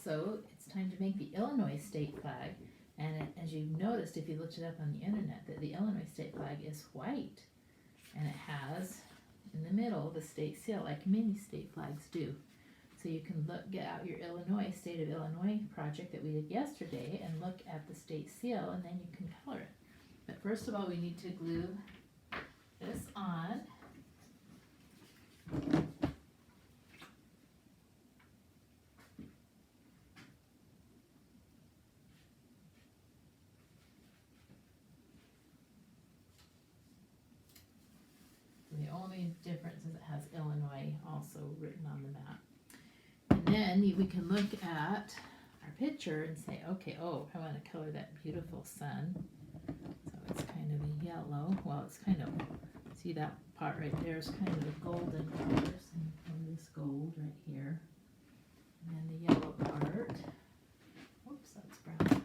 also, it's time to make the Illinois state flag. And as you've noticed, if you looked it up on the internet, that the Illinois state flag is white. And it has, in the middle, the state seal, like many state flags do. So you can get out your Illinois, State of Illinois project that we did yesterday and look at the state seal, and then you can color it. But first of all, we need to glue this on. The only difference is it has Illinois also written on the map. And then we can look at our picture and say, okay, oh, I want to color that beautiful sun. So it's kind of a yellow. Well, it's kind of, see that part right there is kind of a golden color. So you color this gold right here. And then the yellow part, oops, that's brown.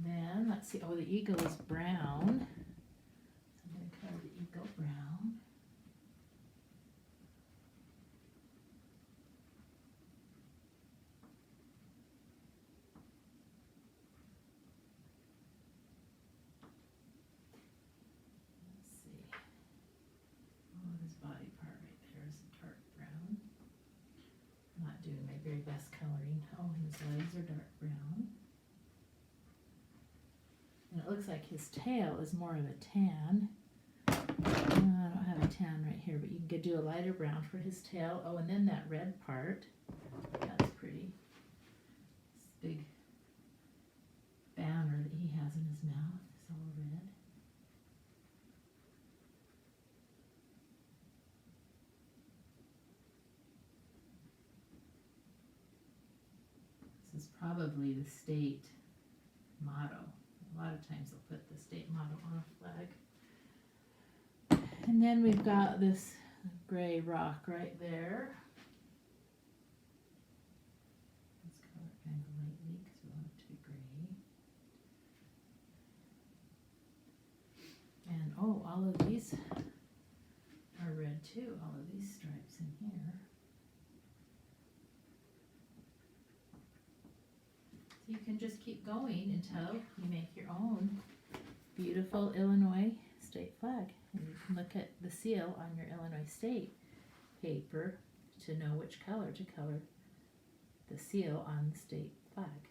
Then, let's see, oh, the eagle is brown. So I'm going to color the eagle brown. Let's see. Oh, this body part right there is a dark brown. I'm not doing my very best coloring. Oh, and his legs are dark brown. And it looks like his tail is more of a tan. I don't have a tan right here, but you can do a lighter brown for his tail. Oh, and then that red part. That's pretty. This big banner that he has in his mouth is all red. This is probably the state motto. A lot of times they'll put the state motto on a flag. And then we've got this gray rock right there. Let's color it kind of lightly because we want it to be gray. And oh, all of these are red too, all of these stripes in here. You can just keep going until you make your own beautiful Illinois state flag. And you can look at the seal on your Illinois state paper to know which color to color the seal on the state flag.